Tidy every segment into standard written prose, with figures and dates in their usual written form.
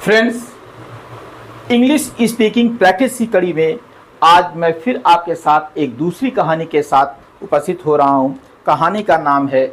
Friends, English speaking practice की कड़ी में आज मैं फिर आपके साथ एक दूसरी कहानी के साथ उपस्थित हो रहा हूँ। कहानी का नाम है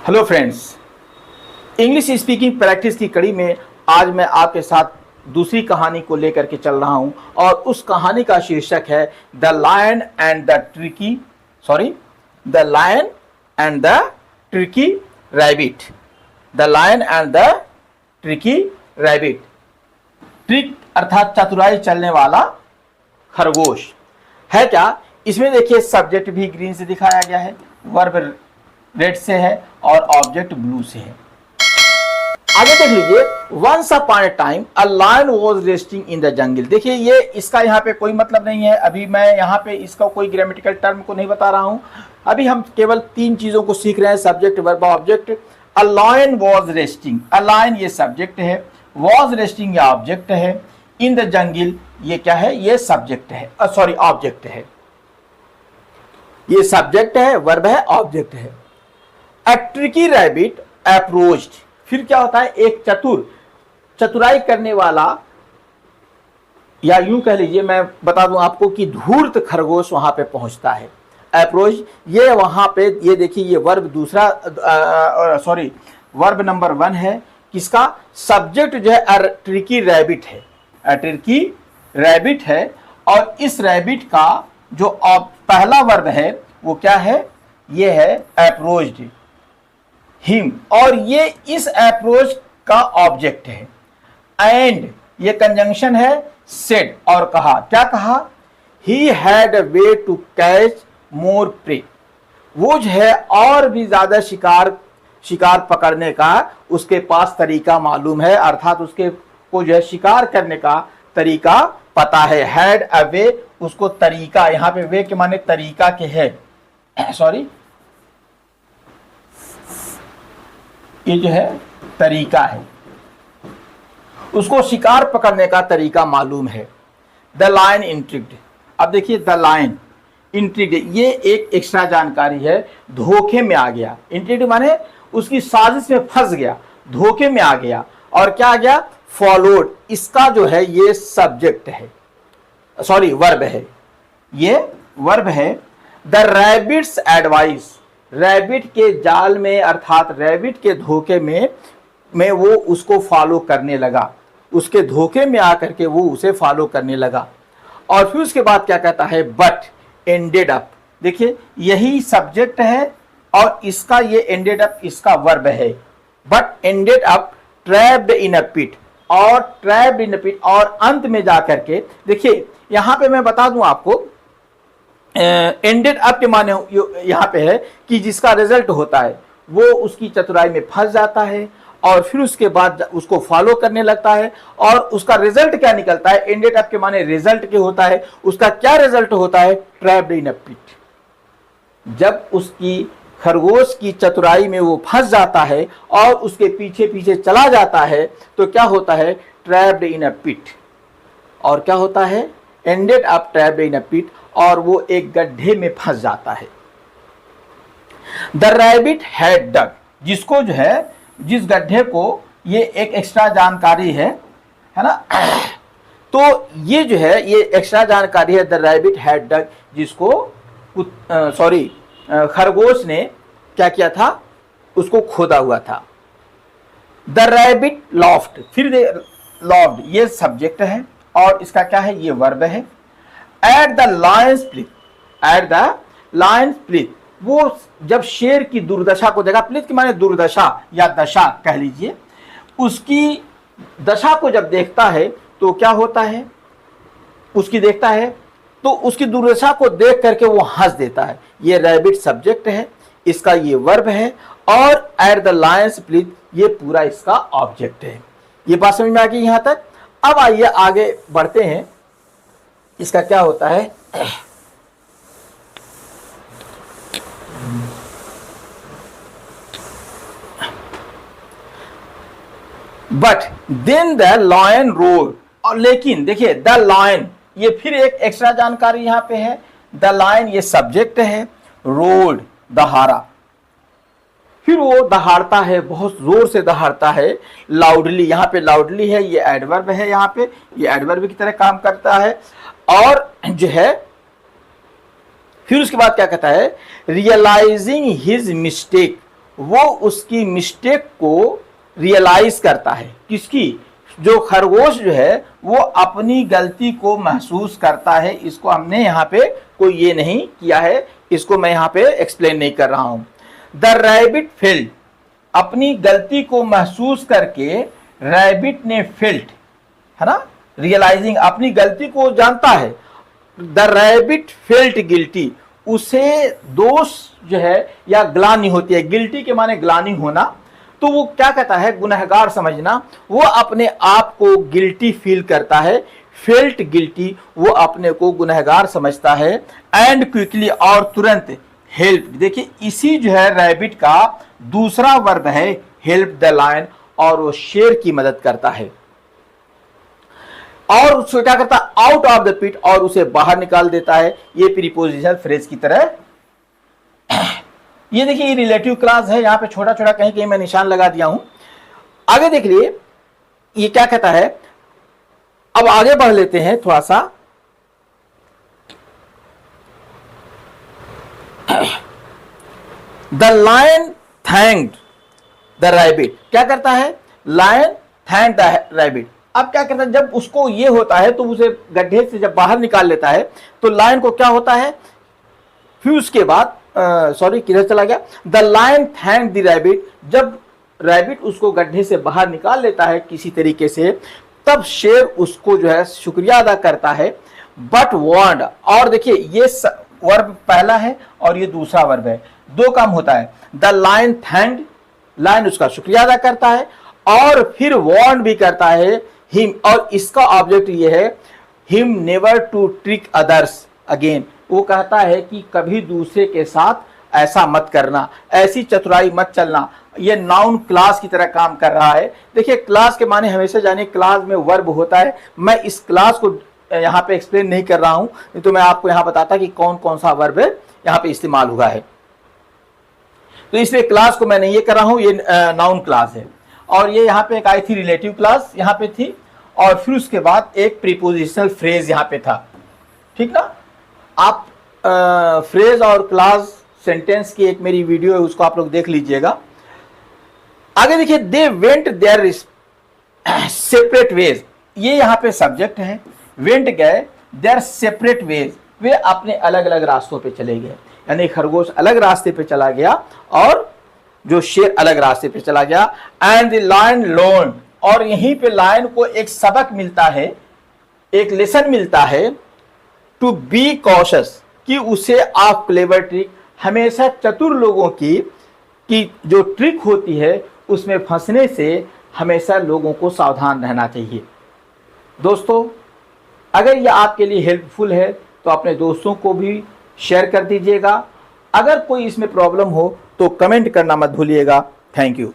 hello friends, English speaking practice की कड़ी में आज मैं आपके साथ दूसरी कहानी को लेकर के चल रहा हूं और उस कहानी का शीर्षक है the lion and the tricky rabbit. The lion and the tricky rabbit. Trick अर्थात चतुराई चलने वाला खरगोश है क्या। इसमें देखिए सब्जेक्ट भी ग्रीन से दिखाया गया है, वर्ब रेड से है और ऑब्जेक्ट ब्लू से है। आगे देख लीजिए, once upon a time a lion was resting in the jungle. देखिए ये इसका यहाँ पे कोई मतलब नहीं है, अभी मैं यहाँ पे इसका कोई ग्रामेटिकल टर्म को नहीं बता रहा हूँ। अभी हम केवल तीन चीजों को सीख रहे हैं, subject verb object. A lion was resting, a lion ये सब्जेक्ट है, वाज रेस्टिंग ये ऑब्जेक्ट है, इन द जंगल ये क्या है, ये सब्जेक्ट है, सॉरी ऑब्जेक्ट है। ये सब्जेक्ट है, वर्ब है, ऑब्जेक्ट है। A tricky rabbit approached, फिर क्या होता है, एक चतुराई करने वाला, या यूं कह लीजिए, मैं बता दूं आपको कि धूर्त खरगोश वहां पे पहुंचता है। अप्रोच ये वहां पे, ये देखिए ये वर्ब दूसरा वर्ब नंबर 1 है। किसका सब्जेक्ट जो है ट्रिकी रैबिट है, ट्रिकी रैबिट है। और इस रैबिट का जो पहला वर्ब है वो क्या है, ये है अप्रोच्ड हिम, और ये इस अप्रोच का ऑब्जेक्ट है। एंड ये कंजंक्शन है सेड, और कहा, क्या कहा, he had a way to catch more prey. वो जो है और भी ज्यादा शिकार पकड़ने का उसके पास तरीका मालूम है, अर्थात उसके को जो है शिकार करने का तरीका पता है। हैड अ वे, उसको तरीका, यहाँ पे वे के माने तरीका के है, सॉरी ये जो है तरीका है, उसको शिकार पकड़ने का तरीका मालूम है। द लायन इंट्रिग्ड, अब देखिए द लायन इंट्रिग्ड, ये एक एक्स्ट्रा जानकारी है, धोखे में आ गया। इंट्रिग्ड माने उसकी साजिश में फंस गया, धोखे में आ गया। और क्या आ गया, फॉलोड, इसका जो है ये सब्जेक्ट है, सॉरी वर्ब है, ये वर्ब है। द रैबिट्स एडवाइस, रैबिट के जाल में अर्थात रैबिट के धोखे में वो उसको फॉलो करने लगा, उसके धोखे में आकर के वो उसे फॉलो करने लगा। और फिर उसके बाद क्या कहता है, बट एंडेड अप, देखिए यही सब्जेक्ट है और इसका ये एंडेड अप इसका वर्ब है। But ended up trapped in a pit, और ट्रैप्ड इन अ पिट, और अंत में जाकर के देखिए यहां पे मैं बता दूं आपको, एंडेड अप के माने यहाँ पे है कि जिसका रिजल्ट होता है वो उसकी चतुराई में फंस जाता है और फिर उसके बाद उसको फॉलो करने लगता है, और उसका रिजल्ट क्या निकलता है, एंडेड अप के माने रिजल्ट क्या होता है, उसका क्या रिजल्ट होता है, ट्रैप्ड इन अ पिट। जब उसकी खरगोश की चतुराई में वो फंस जाता है और उसके पीछे पीछे चला जाता है तो क्या होता है, ट्रैप्ड इन अ पिट, और क्या होता है, ended up trapped in a pit, और वो एक गड्ढे में फंस जाता है। द रैबिट हैड डग, जिसको जो है, जिस गड्ढे को, ये एक एक्स्ट्रा जानकारी है ना, तो ये जो है ये एक्स्ट्रा जानकारी है। द रैबिट हैड डग, जिसको खरगोश ने क्या किया था, उसको खोदा हुआ था। द रैबिट लॉफ्ट, फिर लॉफ्ट ये सब्जेक्ट है और इसका क्या है, ये वर्ब है। At the lion split, at the lion split, वो जब शेर की दुर्दशा को देखा, प्लिट के माने दुर्दशा या दशा कह लीजिए, उसकी दशा को जब देखता है तो क्या होता है, उसकी देखता है तो उसकी दुर्दशा को देख करके वो हंस देता है। ये रैबिट सब्जेक्ट है, इसका ये वर्ब है और एट द लायंस प्लीज ये पूरा इसका ऑब्जेक्ट है। ये बात समझ में आ गई यहां तक। अब आइए आगे बढ़ते हैं, इसका क्या होता है। But then the lion roared, और लेकिन देखिए द लायन, ये फिर एक एक्स्ट्रा जानकारी यहां पे है। द लायन ये सब्जेक्ट है, रोड दहाड़ा, फिर वो दहाड़ता है, बहुत जोर से दहाड़ता है, लाउडली, यहाँ पे लाउडली है, ये एडवर्ब है, यहाँ पे ये एडवर्ब की तरह काम करता है। और जो है फिर उसके बाद क्या कहता है, रियलाइजिंग हिज मिस्टेक, वो उसकी मिस्टेक को रियलाइज करता है। किसकी? जो खरगोश जो है वो अपनी गलती को महसूस करता है। इसको हमने यहाँ पे कोई ये नहीं किया है, इसको मैं यहाँ पे एक्सप्लेन नहीं कर रहा हूं। द रैबिट फेल्ट, अपनी गलती को महसूस करके रैबिट ने फेल्ट, है ना, रियलाइजिंग, अपनी गलती को जानता है। द रैबिट फेल्ट गिल्टी, उसे दोष जो है या ग्लानि होती है, गिल्टी के माने ग्लानि होना, तो वो क्या कहता है, गुनहगार समझना, वो अपने आप को गिल्टी फील करता है, फेल्ट गिल्टी, वो अपने को गुनहगार समझता है। एंड क्विकली, और तुरंत, हेल्प, देखिए इसी जो है रैबिट का दूसरा वर्ब है हेल्प द लायन, और वो शेर की मदद करता है और उसको क्या करता है, आउट ऑफ द पिट, और उसे बाहर निकाल देता है। ये प्रीपोजिशनल फ्रेज की तरह। ये देखिए ये रिलेटिव क्लास है, यहां पे छोटा छोटा कहीं कहीं मैं निशान लगा दिया हूं। आगे देख लिए ये क्या कहता है। अब आगे बढ़ लेते हैं थोड़ा सा। The lion thanked the rabbit, क्या करता है, लायन थैंक द रैबिट। अब क्या करता है, जब उसको ये होता है तो उसे गड्ढे से जब बाहर निकाल लेता है तो लायन को क्या होता है, फिर उसके बाद सॉरी किधर चला गया, the lion thank the rabbit, जब रैबिट उसको गड्ढे से बाहर निकाल लेता है किसी तरीके से, तब शेर उसको जो है शुक्रिया अदा करता है। बट वांट, और देखिए ये वर्ब पहला है और ये दूसरा वर्ब है, दो काम होता है। द लायन थैंक्ड, लायन उसका शुक्रिया अदा करता है, और फिर वार्न भी करता है हिम, और इसका ऑब्जेक्ट ये है, him never to trick others again, वो कहता है कि कभी दूसरे के साथ ऐसा मत करना, ऐसी चतुराई मत चलना। ये नाउन क्लास की तरह काम कर रहा है। देखिए क्लास के माने हमेशा जाने क्लास में वर्ब होता है, मैं इस क्लास को यहाँ पे एक्सप्लेन नहीं कर रहा हूं, तो मैं आपको यहाँ बताता कि कौन कौन सा वर्ब यहाँ पे इस्तेमाल हुआ है, तो इसलिए क्लास को मैं नहीं ये कर रहा हूं, ये नाउन क्लास है। और ये यहाँ पे एक आई थी रिलेटिव क्लास यहाँ पे थी, और फिर उसके बाद एक प्रीपोजिशनल फ्रेज यहाँ पे था, ठीक ना। आप फ्रेज और क्लास सेंटेंस की एक मेरी वीडियो है, उसको आप लोग देख लीजिएगा। आगे देखिए, they went there separate veg, ये यहाँ पे सब्जेक्ट है, वेंट गए, देयर सेपरेट वेज, वे अपने अलग अलग रास्तों पे चले गए, यानी खरगोश अलग रास्ते पे चला गया और जो शेर अलग रास्ते पे चला गया। एंड द लायन लर्न, और यहीं पे लायन को एक सबक मिलता है, एक लेसन मिलता है, टू बी कॉशियस, कि उसे ऑफ क्लेवर ट्रिक, हमेशा चतुर लोगों की जो ट्रिक होती है उसमें फंसने से हमेशा लोगों को सावधान रहना चाहिए। दोस्तों अगर यह आपके लिए हेल्पफुल है तो अपने दोस्तों को भी शेयर कर दीजिएगा। अगर कोई इसमें प्रॉब्लम हो तो कमेंट करना मत भूलिएगा। Thank you.